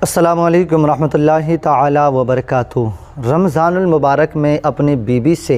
السلام علیکم ورحمۃ اللہ تعالی وبرکاتہ۔ رمضان المبارک میں اپنی بیوی سے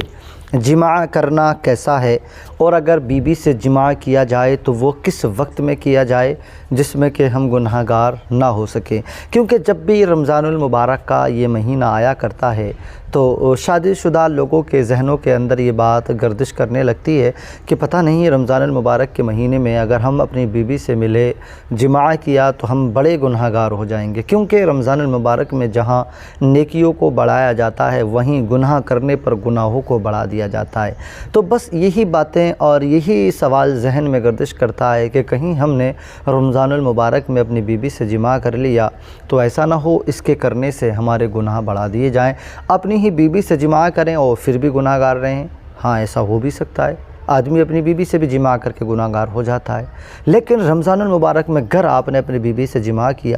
جماع کرنا کیسا ہے، اور اگر بیوی سے جماع کیا جائے تو وہ کس وقت میں کیا جائے جس میں کہ ہم گناہ گار نہ ہو سکیں، کیونکہ جب بھی رمضان المبارک کا یہ مہینہ آیا کرتا ہے تو شادی شدہ لوگوں کے ذہنوں کے اندر یہ بات گردش کرنے لگتی ہے کہ پتہ نہیں رمضان المبارک کے مہینے میں اگر ہم اپنی بیوی سے ملے جماع کیا تو ہم بڑے گناہ گار ہو جائیں گے، کیونکہ رمضان المبارک میں جہاں نیکیوں کو بڑھایا جاتا ہے وہیں گناہ کرنے پر گناہوں کو بڑھا دیا جاتا ہے۔ تو بس یہی باتیں اور یہی سوال ذہن میں گردش کرتا ہے کہ کہیں ہم نے رمضان المبارک میں اپنی بیوی سے جماع کر لیا تو ایسا نہ ہو اس کے کرنے سے ہمارے گناہ بڑھا دیے جائیں، اپنی ہی بیوی سے جماع کریں اور پھر بھی گناہ گار رہیں۔ ہاں، ایسا ہو بھی سکتا ہے، آدمی اپنی بیوی سے بھی جماع کر کے گناہ گار ہو جاتا ہے، لیکن رمضان المبارک میں اگر آپ نے اپنی بیوی سے جماع کیا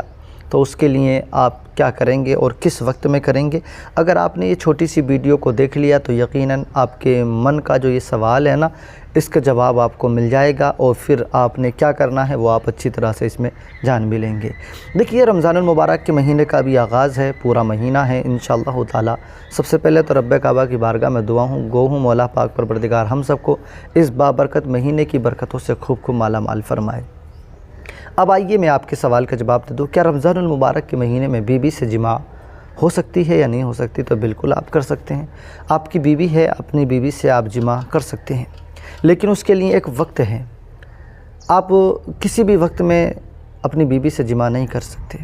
تو اس کے لیے آپ کیا کریں گے اور کس وقت میں کریں گے؟ اگر آپ نے یہ چھوٹی سی ویڈیو کو دیکھ لیا تو یقیناً آپ کے من کا جو یہ سوال ہے نا، اس کا جواب آپ کو مل جائے گا، اور پھر آپ نے کیا کرنا ہے وہ آپ اچھی طرح سے اس میں جان بھی لیں گے۔ دیکھیے، رمضان المبارک کے مہینے کا بھی آغاز ہے، پورا مہینہ ہے انشاءاللہ تعالی۔ سب سے پہلے تو رب کعبہ کی بارگاہ میں دعا گو ہوں مولا پاک پروردگار ہم سب کو اس بابرکت مہینے کی برکتوں سے خوب خوب مالا مال فرمائے۔ اب آئیے میں آپ کے سوال کا جواب دے دوں، کیا رمضان المبارک کے مہینے میں بیوی سے جماع ہو سکتی ہے یا نہیں ہو سکتی؟ تو بالکل آپ کر سکتے ہیں، آپ کی بیوی ہے، اپنی بیوی سے آپ جماع کر سکتے ہیں، لیکن اس کے لیے ایک وقت ہے۔ آپ کسی بھی وقت میں اپنی بیوی سے جماع نہیں کر سکتے۔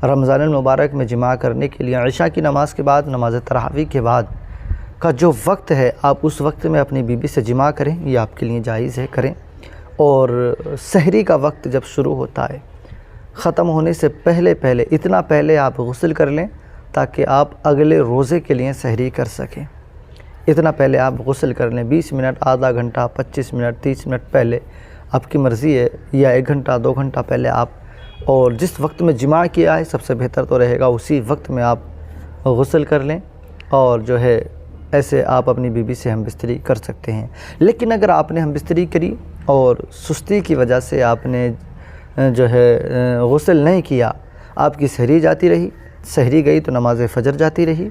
رمضان المبارک میں جماع کرنے کے لیے عشاء کی نماز کے بعد، نماز تراویح کے بعد کا جو وقت ہے، آپ اس وقت میں اپنی بیوی سے جماع کریں، یہ آپ کے لیے جائز ہے، کریں۔ اور سحری کا وقت جب شروع ہوتا ہے، ختم ہونے سے پہلے اتنا پہلے آپ غسل کر لیں تاکہ آپ اگلے روزے کے لیے سحری کر سکیں۔ اتنا پہلے آپ غسل کر لیں، 20 منٹ، آدھا گھنٹہ، 25 منٹ، 30 منٹ پہلے، آپ کی مرضی ہے، یا 1 گھنٹہ 2 گھنٹہ پہلے آپ، اور جس وقت میں جماع کیا ہے سب سے بہتر تو رہے گا اسی وقت میں آپ غسل کر لیں، اور جو ہے ایسے آپ اپنی بیوی سے ہم بستری کر سکتے ہیں۔ لیکن اگر آپ نے ہم بستری کری اور سستی کی وجہ سے آپ نے جو ہے غسل نہیں کیا، آپ کی سحری جاتی رہی، سحری گئی تو نماز فجر جاتی رہی،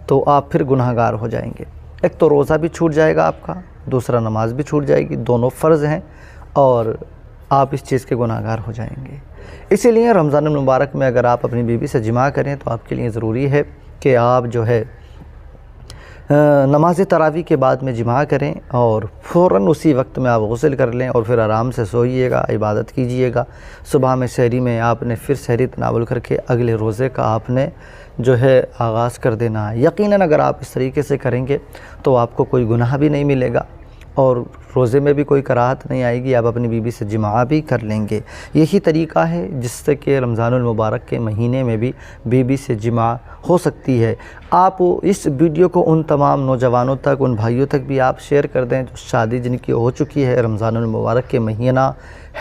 تو آپ پھر گناہ گار ہو جائیں گے۔ ایک تو روزہ بھی چھوٹ جائے گا آپ کا، دوسرا نماز بھی چھوٹ جائے گی، دونوں فرض ہیں، اور آپ اس چیز کے گناہ گار ہو جائیں گے۔ اسی لیے رمضان المبارک میں اگر آپ اپنی بیوی سے جماع کریں تو آپ کے لیے ضروری ہے کہ آپ جو ہے نماز تراویح کے بعد میں جماع کریں، اور فوراً اسی وقت میں آپ غسل کر لیں، اور پھر آرام سے سوئیے گا، عبادت کیجئے گا۔ صبح میں سحری میں آپ نے پھر سحری تناول کر کے اگلے روزے کا آپ نے جو ہے آغاز کر دینا ہے۔ یقیناً اگر آپ اس طریقے سے کریں گے تو آپ کو کوئی گناہ بھی نہیں ملے گا، اور روزے میں بھی کوئی کراہت نہیں آئے گی، آپ اپنی بیوی سے جماع بھی کر لیں گے۔ یہی طریقہ ہے جس سے کہ رمضان المبارک کے مہینے میں بھی بیوی سے جماع ہو سکتی ہے۔ آپ اس ویڈیو کو ان تمام نوجوانوں تک، ان بھائیوں تک بھی آپ شیئر کر دیں جو شادی جن کی ہو چکی ہے، رمضان المبارک کے مہینہ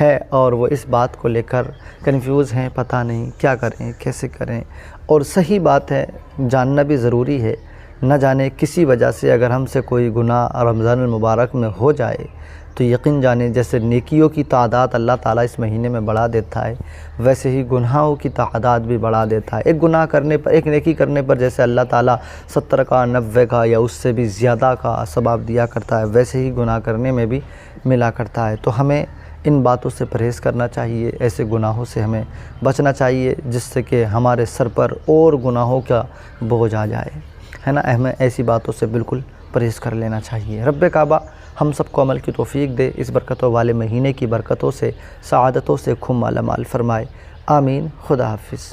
ہے اور وہ اس بات کو لے کر کنفیوز ہیں، پتہ نہیں کیا کریں، کیسے کریں۔ اور صحیح بات ہے، جاننا بھی ضروری ہے، نہ جانے کسی وجہ سے اگر ہم سے کوئی گناہ رمضان المبارک میں ہو جائے تو یقین جانیں جیسے نیکیوں کی تعداد اللہ تعالیٰ اس مہینے میں بڑھا دیتا ہے، ویسے ہی گناہوں کی تعداد بھی بڑھا دیتا ہے۔ ایک گناہ کرنے پر، ایک نیکی کرنے پر جیسے اللہ تعالیٰ 70 کا، 90 کا یا اس سے بھی زیادہ کا ثواب دیا کرتا ہے، ویسے ہی گناہ کرنے میں بھی ملا کرتا ہے۔ تو ہمیں ان باتوں سے پرہیز کرنا چاہیے، ایسے گناہوں سے ہمیں بچنا چاہیے جس سے کہ ہمارے سر پر اور گناہوں کا بوجھ آ جائے، ہے نا۔ ہمیں ایسی باتوں سے بالکل پرہیز کر لینا چاہیے۔ رب کعبہ ہم سب کو عمل کی توفیق دے، اس برکتوں والے مہینے کی برکتوں سے، سعادتوں سے خوب مالا مال فرمائے، آمین۔ خدا حافظ۔